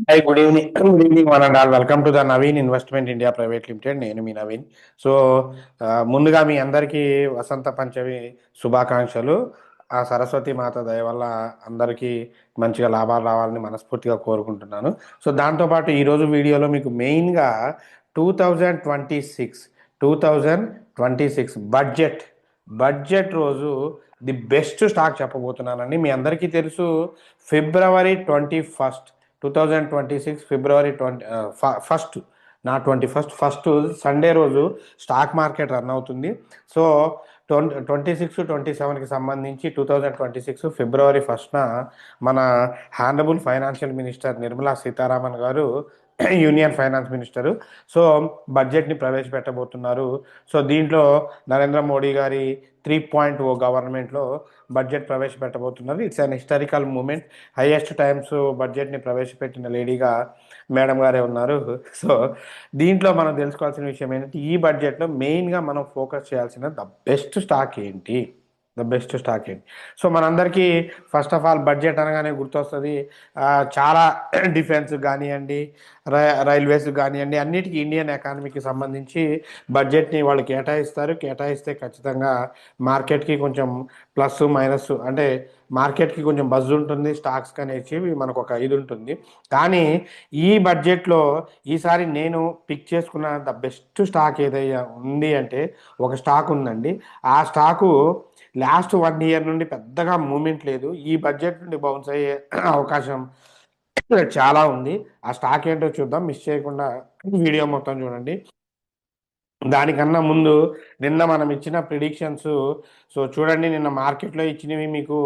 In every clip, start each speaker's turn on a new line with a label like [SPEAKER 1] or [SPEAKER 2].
[SPEAKER 1] Hi, good evening one and all. Welcome to the Naveen investment India private limited. నేను మీ Naveen. So ముందుగా మీ అందరికీ వసంత పంచమి శుభాకాంక్షలు. ఆ సరస్వతి మాత దయ వల్ల అందరికీ మంచిగా లాభాలు రావాలని మనస్ఫూర్తిగా కోరుకుంటున్నాను. సో దాంతోపాటు ఈరోజు వీడియోలో మీకు మెయిన్గా 2026 2026 బడ్జెట్ రోజు ది బెస్ట్ స్టాక్ చెప్పబోతున్నానండి. మీ అందరికీ తెలుసు, ఫిబ్రవరి 21 2026 ఫిబ్రవరి 21 ఫస్ట్ సండే రోజు స్టాక్ మార్కెట్ రన్ అవుతుంది. సో 26-27కి సంబంధించి 2026 ఫిబ్రవరి 1న మన honourable financial minister Nirmala Sitharaman గారు, యూనియన్ ఫైనాన్స్ మినిస్టరు, సో బడ్జెట్ని ప్రవేశపెట్టబోతున్నారు. సో దీంట్లో నరేంద్ర మోడీ గారి 3.0 గవర్నమెంట్లో బడ్జెట్ ప్రవేశపెట్టబోతున్నారు. It's an historical moment. Highest times బడ్జెట్ని ప్రవేశపెట్టిన లేడీగా మేడం గారే ఉన్నారు. సో దీంట్లో మనం తెలుసుకోవాల్సిన విషయం ఏంటంటే, ఈ బడ్జెట్లో మెయిన్గా మనం ఫోకస్ చేయాల్సిన ద బెస్ట్ స్టాక్ ఏంటి. సో మనందరికీ ఫస్ట్ ఆఫ్ ఆల్ బడ్జెట్ అనగానే గుర్తొస్తుంది చాలా డిఫెన్స్ కానివ్వండి, రైల్వేస్ కానివ్వండి, అన్నిటికీ ఇండియన్ ఎకానమీకి సంబంధించి బడ్జెట్ని వాళ్ళు కేటాయిస్తే ఖచ్చితంగా మార్కెట్కి కొంచెం ప్లస్ మైనస్, అంటే మార్కెట్కి కొంచెం బజ్ ఉంటుంది, స్టాక్స్ అనేసి మనకు ఒక ఇది ఉంటుంది. కానీ ఈ బడ్జెట్లో ఈసారి నేను పిక్ చేసుకున్న ద బెస్ట్ స్టాక్ ఏదైనా ఉంది అంటే ఒక స్టాక్ ఉందండి. ఆ స్టాకు లాస్ట్ 1 year నుండి పెద్దగా మూమెంట్ లేదు. ఈ బడ్జెట్ నుండి బౌన్స్ అయ్యే అవకాశం చాలా ఉంది. ఆ స్టాక్ ఏంటో చూద్దాం, మిస్ చేయకుండా వీడియో మొత్తం చూడండి. దానికన్నా ముందు నిన్న మనం ఇచ్చిన ప్రిడిక్షన్స్, సో చూడండి, నిన్న మార్కెట్లో ఇచ్చినవి మీకు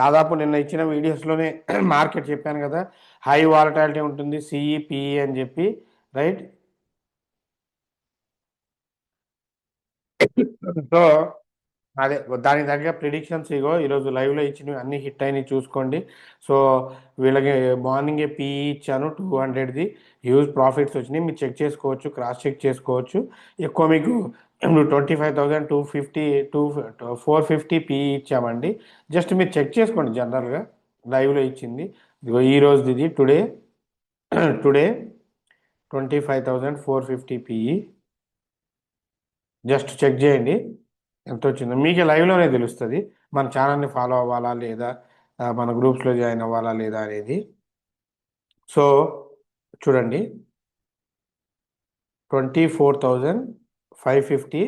[SPEAKER 1] దాదాపు నిన్న ఇచ్చిన వీడియోస్లోనే మార్కెట్ చెప్పాను కదా, హై వాలటాలిటీ ఉంటుంది, సిఈపిఈ అని చెప్పి, రైట్. సో అదే దానికి తగ్గ ప్రిడిక్షన్స్ ఇగో ఈరోజు లైవ్లో ఇచ్చినవి అన్ని హిట్ అయినవి చూసుకోండి. సో వీళ్ళకి మార్నింగే పిఈ ఇచ్చాను 200ది, హ్యూజ్ ప్రాఫిట్స్ వచ్చినాయి. మీరు చెక్ చేసుకోవచ్చు, క్రాస్ చెక్ చేసుకోవచ్చు. ఎక్కువ మీకు 25,250 450 పిఈ ఇచ్చామండి. జస్ట్ మీరు చెక్ చేసుకోండి, జనరల్గా లైవ్లో ఇచ్చింది ఇదిగో ఈ రోజుది, ఇది టుడే 25,450 పిఈ. జస్ట్ చెక్ చేయండి ఎంత వచ్చిందో, మీకు లైవ్లోనే తెలుస్తుంది. మన ఛానల్ని ఫాలో అవ్వాలా లేదా, మన గ్రూప్స్లో జాయిన్ అవ్వాలా లేదా అనేది. సో చూడండి, 24,550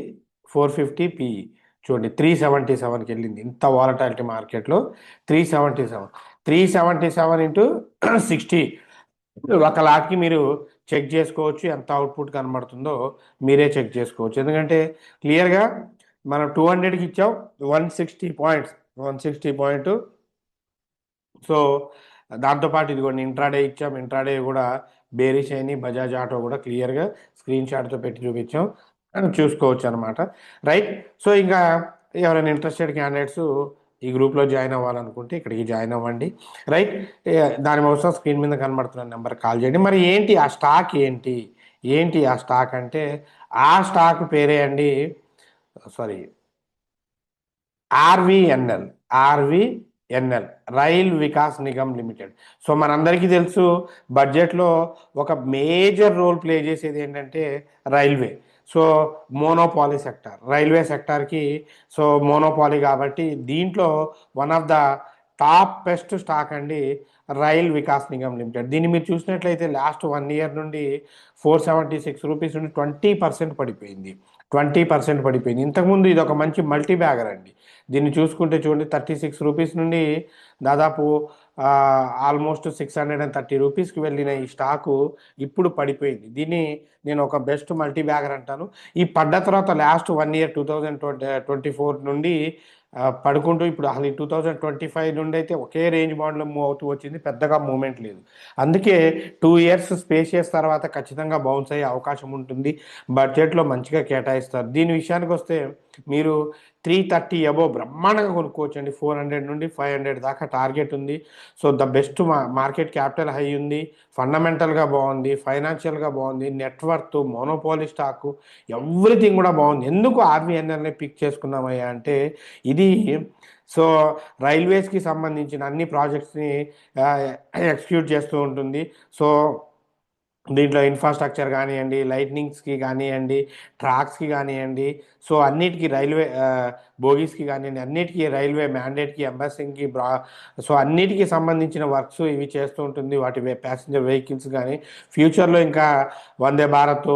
[SPEAKER 1] 450 పిఈ చూడండి, 377కి వెళ్ళింది. ఇంత వాలటాలిటీ మార్కెట్లో 377 ఇంటూ 60 ఒక లాట్కి మీరు చెక్ చేసుకోవచ్చు. ఎంత అవుట్పుట్ కనబడుతుందో మీరే చెక్ చేసుకోవచ్చు. ఎందుకంటే క్లియర్గా మనం 200కి ఇచ్చాం 160 పాయింట్. సో దాంతోపాటు ఇదిగోండి ఇంట్రాడే ఇచ్చాం. ఇంట్రాడే కూడా బేరిష్ అయిన బజాజ్ ఆటో కూడా క్లియర్గా స్క్రీన్ షాట్తో పెట్టి చూపించాం, చూసుకోవచ్చు అనమాట, రైట్. సో ఇంకా ఎవరైనా ఇంట్రెస్టెడ్ క్యాండిడేట్స్ ఈ గ్రూప్లో జాయిన్ అవ్వాలనుకుంటే ఇక్కడికి జాయిన్ అవ్వండి, రైట్. దానికోసం స్క్రీన్ మీద కనబడుతున్న నెంబర్ కాల్ చేయండి. మరి ఏంటి ఆ స్టాక్, ఏంటి ఆ స్టాక్ అంటే, ఆ స్టాక్ పేరే అండి, sorry, RVNL, rail Vikas Nigam limited. So మనందరికీ తెలుసు, బడ్జెట్లో ఒక మేజర్ రోల్ ప్లే చేసేది ఏంటంటే railway. So monopoly sector, railway సెక్టార్కి సో మోనోపాలీ కాబట్టి దీంట్లో one of the top best stock అండి రైల్ వికాస్ నిగమ్ లిమిటెడ్. దీన్ని మీరు చూసినట్లయితే లాస్ట్ 1 year నుండి 476 రూపీస్ నుండి 20% పడిపోయింది. ఇంతకుముందు ఇది ఒక మంచి మల్టీ బ్యాగర్ అండి. దీన్ని చూసుకుంటే చూడండి, 36 రూపీస్ నుండి దాదాపు ఆల్మోస్ట్ 630 రూపీస్కి వెళ్ళిన ఈ స్టాకు ఇప్పుడు పడిపోయింది. దీన్ని నేను ఒక బెస్ట్ మల్టీ బ్యాగర్ అంటాను. ఈ పడ్డ తర్వాత లాస్ట్ 1 year 2024 నుండి పడుకుంటూ ఇప్పుడు అసలు 2025 నుండి అయితే ఒకే రేంజ్ బాండ్లో మూవ్ అవుతూ వచ్చింది, పెద్దగా మూమెంట్ లేదు. అందుకే 2 years స్పేషియస్ తర్వాత ఖచ్చితంగా బౌన్స్ అయ్యే అవకాశం ఉంటుంది. బడ్జెట్లో మంచిగా కేటాయిస్తారు. దీని విషయానికి వస్తే మీరు 330 అబోవ్ బ్రహ్మాండంగా కొనుక్కోవచ్చు అండి. 400 నుండి 500 దాకా టార్గెట్ ఉంది. So the best market capital high ఉంది, ఫండమెంటల్గా బాగుంది, ఫైనాన్షియల్గా బాగుంది, నెట్వర్త్, మోనోపాలీ స్టాకు, ఎవ్రీథింగ్ కూడా బాగుంది. ఎందుకు ఆర్వీఎన్ఎల్ని పిక్ చేసుకున్నామయ్యా అంటే, ఇది సో రైల్వేస్కి సంబంధించిన అన్ని ప్రాజెక్ట్స్ని ఎగ్జిక్యూట్ చేస్తూ ఉంటుంది. సో దీంట్లో ఇన్ఫ్రాస్ట్రక్చర్ కానివ్వండి, లైట్నింగ్స్కి కానివ్వండి, ట్రాక్స్కి కానివ్వండి, సో అన్నిటికీ రైల్వే బోగీస్కి కానివ్వండి, అన్నిటికీ రైల్వే మ్యాండేట్కి, ఎంబసింగ్కి సో అన్నిటికీ సంబంధించిన వర్క్స్ ఇవి చేస్తూ ఉంటుంది. వాటి ప్యాసింజర్ వెహికల్స్ కానీ ఫ్యూచర్లో ఇంకా వందే భారత్,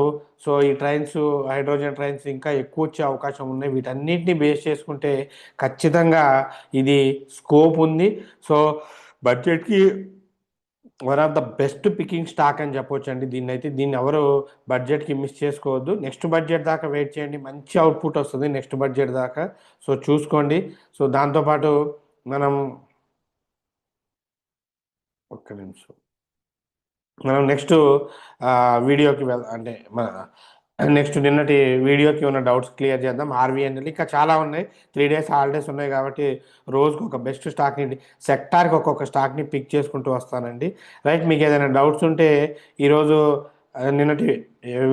[SPEAKER 1] సో ఈ ట్రైన్స్, హైడ్రోజన్ ట్రైన్స్ ఇంకా ఎక్కువ వచ్చే అవకాశం ఉన్నాయి. వీటన్నిటిని బేస్ చేసుకుంటే ఖచ్చితంగా ఇది స్కోప్ ఉంది. సో బడ్జెట్కి one of the best picking stock అని చెప్పొచ్చు అండి. దీన్ని ఎవరు బడ్జెట్కి మిస్ చేసుకోవద్దు. నెక్స్ట్ బడ్జెట్ దాకా వెయిట్ చేయండి, మంచి అవుట్పుట్ వస్తుంది నెక్స్ట్ బడ్జెట్ దాకా. సో చూసుకోండి. సో దాంతోపాటు మనం ఒక్క నిమిషం, మనం నెక్స్ట్ వీడియోకి అంటే మన నెక్స్ట్ నిన్నటి వీడియోకి ఉన్న డౌట్స్ క్లియర్ చేద్దాం. ఆర్వీఎన్ఎల్ ఇంకా చాలా ఉన్నాయి. 3 days హాలిడేస్ ఉన్నాయి కాబట్టి రోజుకు ఒక బెస్ట్ స్టాక్ని, సెక్టార్కి ఒక్కొక్క స్టాక్ని పిక్ చేసుకుంటూ వస్తానండి. రైట్, మీకు ఏదైనా డౌట్స్ ఉంటే ఈరోజు నిన్నటి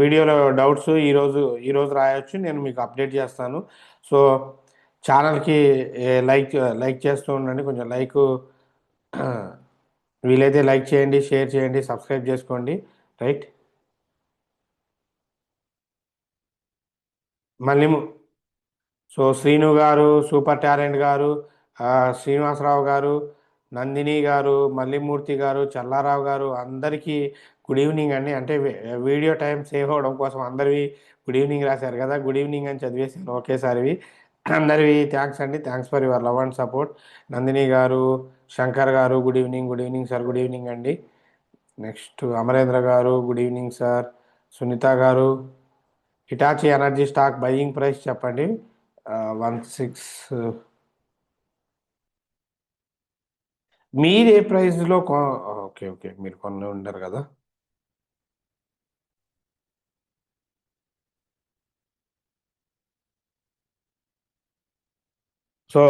[SPEAKER 1] వీడియోలో డౌట్స్ ఈరోజు రాయొచ్చు, నేను మీకు అప్డేట్ చేస్తాను. సో ఛానల్కి లైక్ లైక్ చేస్తూ ఉండండి, కొంచెం లైక్ వీలైతే లైక్ చేయండి, షేర్ చేయండి, సబ్స్క్రైబ్ చేసుకోండి. రైట్, మళ్ళీ సో శ్రీను గారు, సూపర్ టాలెంట్ గారు, శ్రీనివాసరావు గారు, నందిని గారు, మల్లిమూర్తి గారు, చల్లారావు గారు, అందరికీ గుడ్ ఈవినింగ్ అండి. అంటే వీడియో టైం సేవ్ అవ్వడం కోసం అందరివి గుడ్ ఈవినింగ్ రాశారు కదా, గుడ్ ఈవినింగ్ అని చదివేసాను ఒకేసారివి. అందరివి థ్యాంక్స్ అండి, thanks for your love and support. Nandini గారు, శంకర్ గారు, good evening sir, good evening అండి. నెక్స్ట్ అమరేంద్ర గారు, గుడ్ ఈవినింగ్ సార్. సునీత గారు, Hitachi energy stock buying price చెప్పండి. 16. మీరు ఏ ప్రైస్లో ఓకే ఓకే, మీరు కొన్ని ఉండరు కదా. సో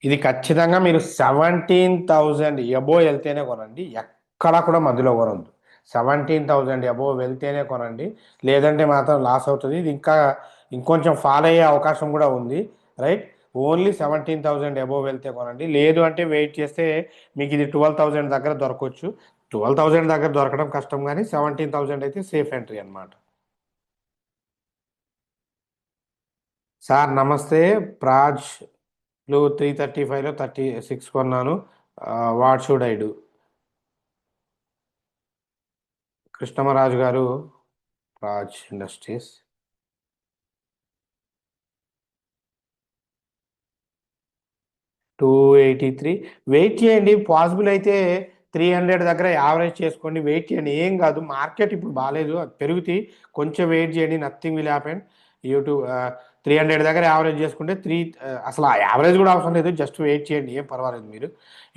[SPEAKER 1] ఇది ఖచ్చితంగా మీరు 17,000 ఎబో వెళ్తేనే కొనండి, ఎక్కడా కూడా మధ్యలో కొనద్దు. 17,000 ఎబో వెళ్తేనే కొనండి, లేదంటే మాత్రం లాస్ అవుతుంది. ఇది ఇంకా ఇంకొంచెం ఫాల్ అయ్యే అవకాశం కూడా ఉంది. రైట్, ఓన్లీ 17,000 ఎబో వెళ్తే కొనండి, లేదు అంటే వెయిట్ చేస్తే మీకు ఇది 12,000 దగ్గర దొరకవచ్చు. 12,000 దగ్గర దొరకడం కష్టం, కానీ 17,000 అయితే సేఫ్ ఎంట్రీ అనమాట. సార్ నమస్తే, ప్రాజ్ బ్లూ 335లో 36 కొన్నాను, what should I do? Krishnam Raju గారు, రాజ్ ఇండస్ట్రీస్. 283 వెయిట్ చేయండి, పాసిబుల్ అయితే 300 దగ్గర యావరేజ్ చేసుకోండి, వెయిట్ చేయండి, ఏం కాదు. మార్కెట్ ఇప్పుడు బాగాలేదు, అది పెరుగుతాయి, కొంచెం వెయిట్ చేయండి, నథింగ్ విల్ హ్యాపెన్. యూట్యూబ్ 300 దగ్గర యావరేజ్ చేసుకుంటే అసలు ఆ యావరేజ్ కూడా అవసరం లేదు, జస్ట్ వెయిట్ చేయండి, ఏం పర్వాలేదు. మీరు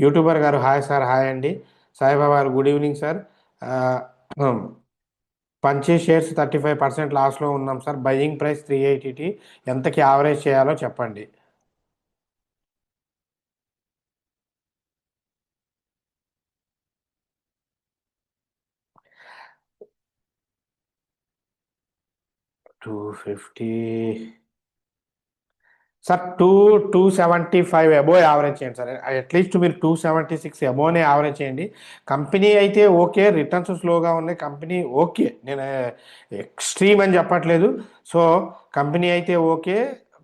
[SPEAKER 1] యూట్యూబర్ గారు, హాయ్ సార్, హాయ్ అండి. సాయిబాబా గారు, గుడ్ ఈవినింగ్ సార్. పంచే షేర్స్ 35% లాస్లో ఉన్నాం సార్, బయింగ్ ప్రైస్ 380, ఎంతకి యావరేజ్ చేయాలో చెప్పండి. 250 సార్, 275 అబోవ్ యావరేజ్ చేయండి సార్, అట్లీస్ట్ మీరు 276 అబోవ్నే యావరేజ్ చేయండి. కంపెనీ అయితే ఓకే, రిటర్న్స్ స్లోగా ఉన్నాయి, కంపెనీ ఓకే, నేను ఎక్స్ట్రీమ్ అని చెప్పట్లేదు. సో కంపెనీ అయితే ఓకే,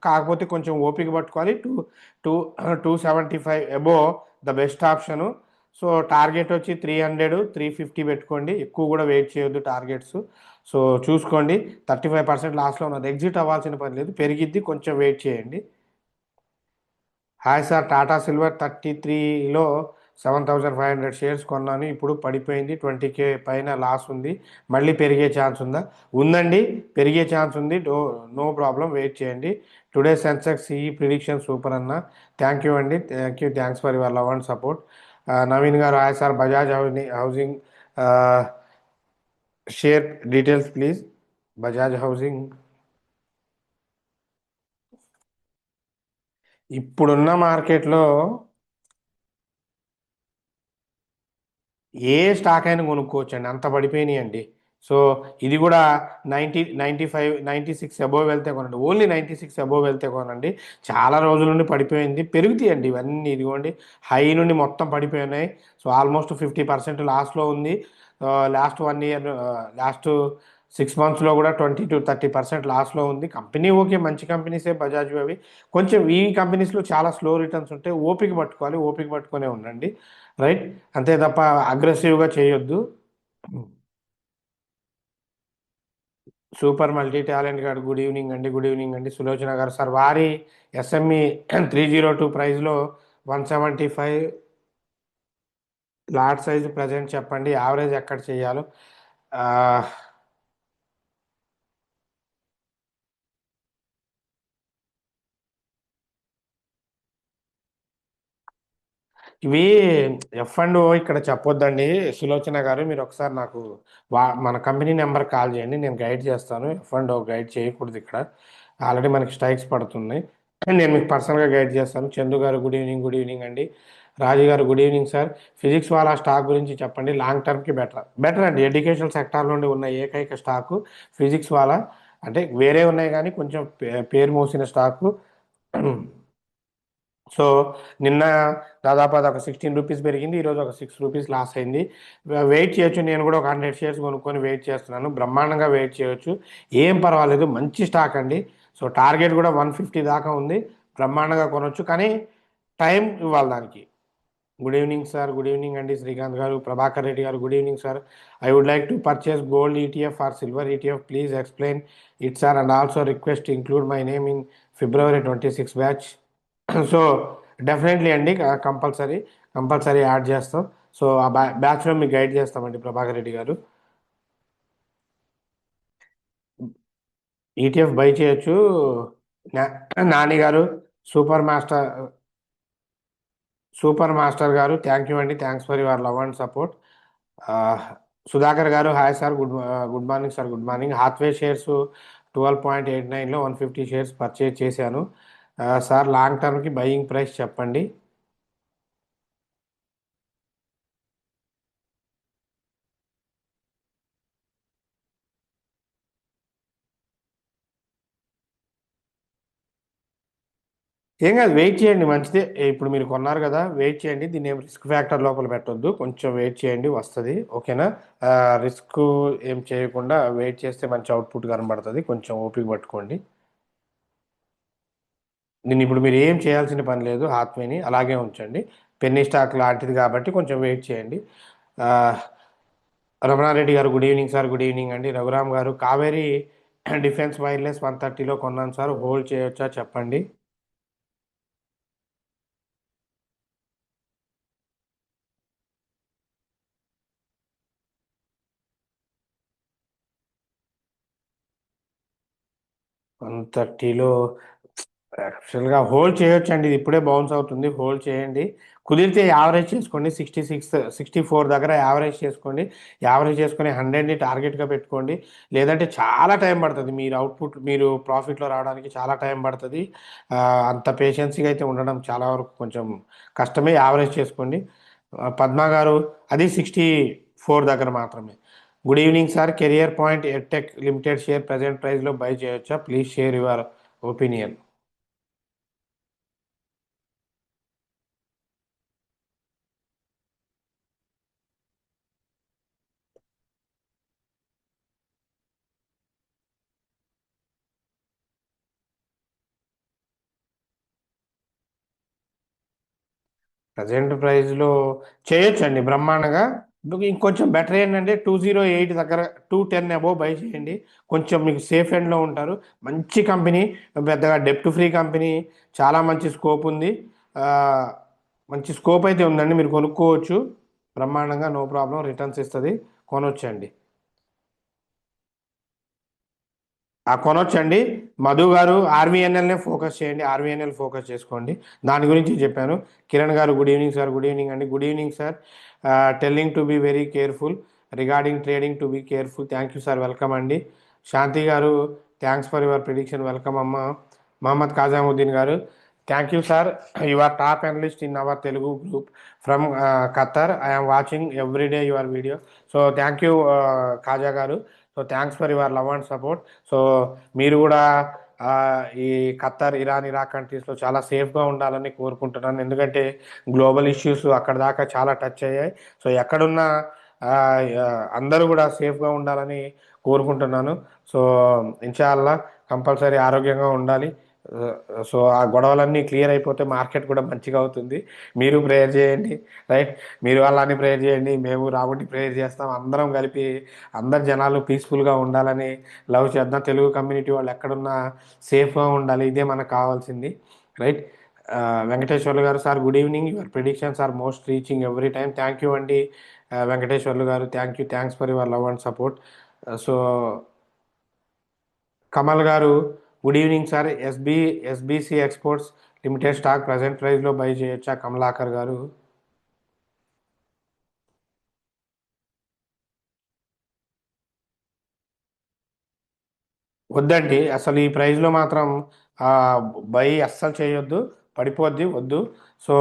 [SPEAKER 1] కాకపోతే కొంచెం ఓపిక పట్టుకోవాలి. Two 275 above the best option. So target వచ్చి 300, 350 పెట్టుకోండి, ఎక్కువ కూడా వెయిట్ చేయొద్దు టార్గెట్స్. సో చూసుకోండి, 35% లాస్లో ఉన్నది, ఎగ్జిట్ అవ్వాల్సిన పని లేదు, పెరిగిద్ది, కొంచెం వెయిట్ చేయండి. హాయ్ సార్, టాటా సిల్వర్ 33లో 7,500 షేర్స్ కొన్నాను, ఇప్పుడు పడిపోయింది, 20K పైన లాస్ ఉంది, మళ్ళీ పెరిగే ఛాన్స్ ఉందా? ఉందండి, పెరిగే ఛాన్స్ ఉంది, నో ప్రాబ్లం, వెయిట్ చేయండి. టుడే సెన్సెక్స్ ఈ ప్రిడిక్షన్ సూపర్ అన్న, థ్యాంక్ యూ అండి, thank you, thanks for your love and support. Naveen గారు, hi sir, Bajaj housing share details please. Bajaj housing ఇప్పుడున్న మార్కెట్లో ఏ స్టాక్ అయినా కొనుక్కోవచ్చు అండి, అంత పడిపోయినాయి అండి. సో ఇది కూడా 95 96 అబోవ్ వెళ్తే కొనండి, ఓన్లీ 96 అబోవ్ వెళ్తే కొనండి. చాలా రోజుల నుండి పడిపోయింది, పెరుగుతాయండి ఇవన్నీ. ఇదిగోండి హై నుండి మొత్తం పడిపోయినాయి. సో ఆల్మోస్ట్ 50% లాస్లో ఉంది. లాస్ట్ 1 ఇయర్, లాస్ట్ 6 మంత్స్లో కూడా 20 to 30% లాస్లో ఉంది. కంపెనీ ఓకే, మంచి కంపెనీసే బజాజ్ అవి. కొంచెం ఈ కంపెనీస్లో చాలా స్లో రిటర్న్స్ ఉంటాయి. ఓపిక పట్టుకోవాలి, ఓపిక పట్టుకునే ఉండండి. రైట్, అంతే తప్ప అగ్రెసివ్గా చేయొద్దు. సూపర్ మల్టీ టాలెంట్ గారు గుడ్ ఈవినింగ్ అండి. గుడ్ ఈవినింగ్ అండి. సులోచన గారు సార్, వారి ఎస్ఎంఈ 302 ప్రైస్లో 175 లాట్ సైజు ప్రజెంట్ చెప్పండి, యావరేజ్ ఎక్కడ చేయాలో. ఆ, ఇవి ఎఫ్ అండ్ ఓ ఇక్కడ చెప్పొద్దండి. సులోచన గారు, మీరు ఒకసారి నాకు మన కంపెనీ నెంబర్ కాల్ చేయండి, నేను గైడ్ చేస్తాను. ఎఫ్ అండ్ ఓ గైడ్ చేయకూడదు ఇక్కడ, ఆల్రెడీ మనకి స్ట్రైక్స్ పడుతున్నాయి. నేను మీకు పర్సనల్గా గైడ్ చేస్తాను. చందు గారు గుడ్ ఈవినింగ్, గుడ్ ఈవినింగ్ అండి. రాజు గారు గుడ్ ఈవినింగ్ సార్. ఫిజిక్స్ వాళ్ళ స్టాక్ గురించి చెప్పండి, లాంగ్ టర్మ్కి బెటర్. బెటర్ అండి, ఎడ్యుకేషన్ సెక్టార్ నుండి ఉన్న ఏకైక స్టాకు ఫిజిక్స్ వాళ్ళ. అంటే వేరే ఉన్నాయి కానీ కొంచెం పేరు మోసిన స్టాకు. సో నిన్న దాదాపు అది ఒక 16 రూపీస్ పెరిగింది, ఈరోజు ఒక 6 రూపీస్ లాస్ అయింది. వెయిట్ చేయొచ్చు, నేను కూడా ఒక 100 షేర్స్ కొనుక్కొని వెయిట్ చేస్తున్నాను. బ్రహ్మాండంగా వెయిట్ చేయొచ్చు, ఏం పర్వాలేదు, మంచి స్టాక్ అండి. సో టార్గెట్ కూడా 150 దాకా ఉంది, బ్రహ్మాండంగా కొనవచ్చు, కానీ టైం ఇవ్వాలి దానికి. Good evening sir. Good evening అండి. Srikanth garu, Prabhakar Reddy garu good evening sir. I would like to purchase gold ETF or silver ETF, please explain it sir, and also request include my name in February 26 batch. So definitely అండి, compulsory compulsory add చేస్తాం. So ఆ బ్యాచ్లో మీకు guide చేస్తామండి ప్రభాకర్ రెడ్డి గారు. ETF by చేయొచ్చు. Nani garu, super master super master garu, thank you అండి, thanks for your love and support. Sudhakar garu hi sir, good morning sir, good morning. Hathway shares 12.89లో 150 షేర్స్ పర్చేజ్ చేశాను. సార్ లాంగ్ టర్మ్కి బయింగ్ ప్రైస్ చెప్పండి. ఏం కాదు, వెయిట్ చేయండి, మంచిదే. ఇప్పుడు మీరు కొన్నారు కదా, వెయిట్ చేయండి. దీన్ని ఏం రిస్క్ ఫ్యాక్టర్ లోపల పెట్టొద్దు, కొంచెం వెయిట్ చేయండి, వస్తుంది. ఓకేనా? రిస్క్ ఏం చేయకుండా వెయిట్ చేస్తే మంచి అవుట్పుట్ కనబడుతుంది, కొంచెం ఓపిక పట్టుకోండి. నేను ఇప్పుడు మీరు ఏం చేయాల్సిన పని లేదు, హాత్వేని అలాగే ఉంచండి. పెన్నీ స్టాక్ లాంటిది కాబట్టి కొంచెం వెయిట్ చేయండి. ఆ, రమణారెడ్డి గారు good evening sir. Good evening అండి. రఘురామ్ గారు, కావేరీ డిఫెన్స్ వైర్లెస్ 130లో కొన్నాను సార్, హోల్డ్ చేయొచ్చా చెప్పండి. వన్ థర్టీలో యాక్చువల్గా హోల్డ్ చేయొచ్చు అండి, ఇది ఇప్పుడే బౌన్స్ అవుతుంది, హోల్డ్ చేయండి. కుదిరితే యావరేజ్ చేసుకోండి, 66 64 దగ్గర యావరేజ్ చేసుకోండి. యావరేజ్ చేసుకొని 100ని టార్గెట్గా పెట్టుకోండి. లేదంటే చాలా టైం పడుతుంది, మీరు అవుట్పుట్ మీరు ప్రాఫిట్లో రావడానికి చాలా టైం పడుతుంది. అంత పేషెన్సీగా అయితే ఉండడం చాలా వరకు కొంచెం కష్టమే. యావరేజ్ చేసుకోండి. పద్మా గారు, అది 64 దగ్గర మాత్రమే. Good evening sir. Career point edtech limited share present ప్రైస్లో బై చేయొచ్చా, please share your opinion. Present ప్రైస్లో చేయొచ్చండి బ్రహ్మాండంగా. ఇంకొంచెం బెటర్ ఏంటంటే 208 దగ్గర 210 అబోవ్ బై చేయండి, కొంచెం మీకు సేఫ్ ఎండ్లో ఉంటారు. మంచి కంపెనీ, పెద్దగా డెప్ట్ ఫ్రీ కంపెనీ, చాలా మంచి స్కోప్ ఉంది. ఆ, మంచి స్కోప్ అయితే ఉందండి, మీరు కొనుక్కోవచ్చు బ్రహ్మాండంగా, నో ప్రాబ్లం, రిటర్న్స్ ఇస్తుంది, కొనొచ్చండి. కొనొచ్చండి. మధు గారు, ఆర్వీఎన్ఎల్నే ఫోకస్ చేయండి, ఆర్వీఎన్ఎల్ ఫోకస్ చేసుకోండి, దాని గురించి చెప్పాను. కిరణ్ గారు good evening sir. Good evening అండి. Good evening sir. Telling to be very careful regarding trading, to be careful. Thank you sir, welcome అండి. శాంతి గారు, thanks for your prediction, welcome అమ్మ. మహమ్మద్ కాజాముద్దీన్ గారు, Thank you, sir. You are top analyst in our Telugu group from Qatar. I am watching every day your video. So thank you, Khaja garu. So thanks for your love and support. So మీరు కూడా ఈ Khattar, Iran, Iraq కంట్రీస్లో చాలా సేఫ్గా ఉండాలని కోరుకుంటున్నాను. ఎందుకంటే global issues అక్కడ దాకా చాలా టచ్ అయ్యాయి. సో ఎక్కడున్నా ఆ, ఆ, అందరూ కూడా సేఫ్గా ఉండాలని కోరుకుంటున్నాను. సో ఇన్షాల్లా కంపల్సరీ ఆరోగ్యంగా ఉండాలి. సో ఆ గొడవలన్నీ క్లియర్ అయిపోతే మార్కెట్ కూడా మంచిగా అవుతుంది. మీరు ప్రేయర్ చేయండి, రైట్? మీరు వాళ్ళని ప్రేయర్ చేయండి, మేము రాముడిని ప్రేయర్ చేస్తాం. అందరం కలిపి అందరు జనాలు పీస్ఫుల్గా ఉండాలని లవ్ చేద్దాం. తెలుగు కమ్యూనిటీ వాళ్ళు ఎక్కడున్నా సేఫ్గా ఉండాలి, ఇదే మనకు కావాల్సింది, రైట్? వెంకటేశ్వర్లు గారు, sir good evening. Your predictions are most reaching every time. Thank you అండి వెంకటేశ్వర్లు గారు. Thank you, thanks for your love and support. So Kamal గారు, good evening sir. SBC exports limited stock present ప్రైస్లో బై చేయొచ్చా? కమలాకర్ గారు. వద్దండి, అసలు ఈ ప్రైస్లో మాత్రం ఆ, బై అస్సలు చేయొద్దు, పడిపోద్ది, వద్దు. సో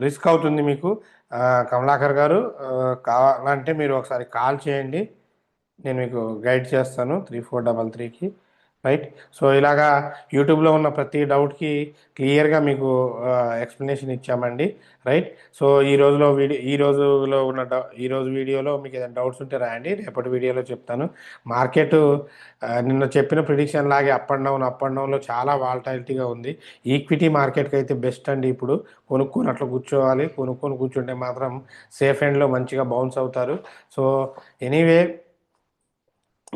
[SPEAKER 1] రిస్క్ అవుతుంది మీకు. ఆ, కమలాకర్ గారు, కావాలంటే మీరు ఒకసారి కాల్ చేయండి, నేను మీకు గైడ్ చేస్తాను 3433కి, రైట్? సో ఇలాగా యూట్యూబ్లో ఉన్న ప్రతి డౌట్కి క్లియర్గా మీకు ఎక్స్ప్లెనేషన్ ఇచ్చామండి, రైట్? సో ఈ రోజు వీడియోలో మీకు ఏదైనా డౌట్స్ ఉంటే రాయండి, రేపటి వీడియోలో చెప్తాను. మార్కెట్ నిన్న చెప్పిన ప్రిడిక్షన్ లాగే అప్ అండ్ డౌన్లో చాలా వాలటాలిటీగా ఉంది. ఈక్విటీ మార్కెట్కి అయితే బెస్ట్ అండి. ఇప్పుడు కొనుక్కొని అట్లా కూర్చోవాలి, కొనుక్కొని కూర్చుంటే మాత్రం సేఫ్ ఎండ్లో మంచిగా బౌన్స్ అవుతారు. సో ఎనీవే,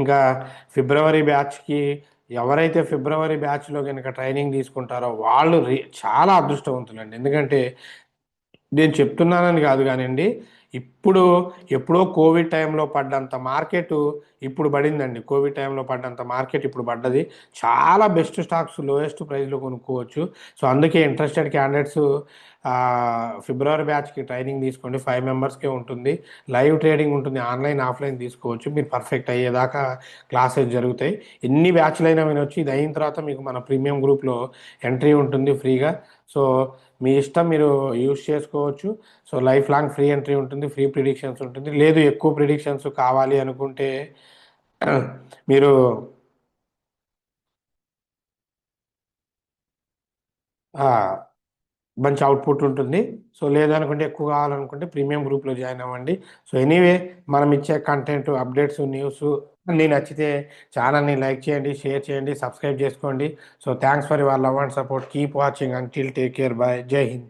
[SPEAKER 1] ఇంకా ఫిబ్రవరి బ్యాచ్కి ఎవరైతే ఫిబ్రవరి బ్యాచ్లో కనుక ట్రైనింగ్ తీసుకుంటారో వాళ్ళు చాలా అదృష్టవంతులండి. ఎందుకంటే నేను చెప్తున్నానని కాదు కానివ్వండి, ఇప్పుడు ఎప్పుడో కోవిడ్ టైంలో పడ్డంత మార్కెట్ ఇప్పుడు పడిందండి. కోవిడ్ టైంలో పడ్డంత మార్కెట్ ఇప్పుడు పడ్డది. చాలా బెస్ట్ స్టాక్స్ లోయెస్ట్ ప్రైస్లో కొనుక్కోవచ్చు. సో అందుకే ఇంట్రెస్టెడ్ క్యాండిడేట్స్ ఫిబ్రవరి బ్యాచ్కి ట్రైనింగ్ తీసుకోండి. 5 మెంబర్స్కే ఉంటుంది, లైవ్ ట్రేడింగ్ ఉంటుంది, ఆన్లైన్ ఆఫ్లైన్ తీసుకోవచ్చు. మీరు పర్ఫెక్ట్ అయ్యేదాకా క్లాసెస్ జరుగుతాయి. ఎన్ని బ్యాచ్లు అయినా వినొచ్చు. ఇది అయిన తర్వాత మీకు మన ప్రీమియం గ్రూప్లో ఎంట్రీ ఉంటుంది ఫ్రీగా. సో మీ ఇష్టం, మీరు యూస్ చేసుకోవచ్చు. So life long free entry ఉంటుంది, ఫ్రీ ప్రిడిక్షన్స్ ఉంటుంది. లేదు ఎక్కువ ప్రిడిక్షన్స్ కావాలి అనుకుంటే మీరు మంచి అవుట్పుట్ ఉంటుంది. సో లేదనుకుంటే, ఎక్కువ కావాలనుకుంటే ప్రీమియం గ్రూప్లో జాయిన్ అవ్వండి. సో ఎనీవే, మనం ఇచ్చే కంటెంట్, అప్డేట్స్, న్యూస్ అన్నీ నచ్చితే ఛానల్ని లైక్ చేయండి, షేర్ చేయండి, సబ్స్క్రైబ్ చేసుకోండి. So thanks for your love and support. Keep watching until, take care, bye, Jai Hind.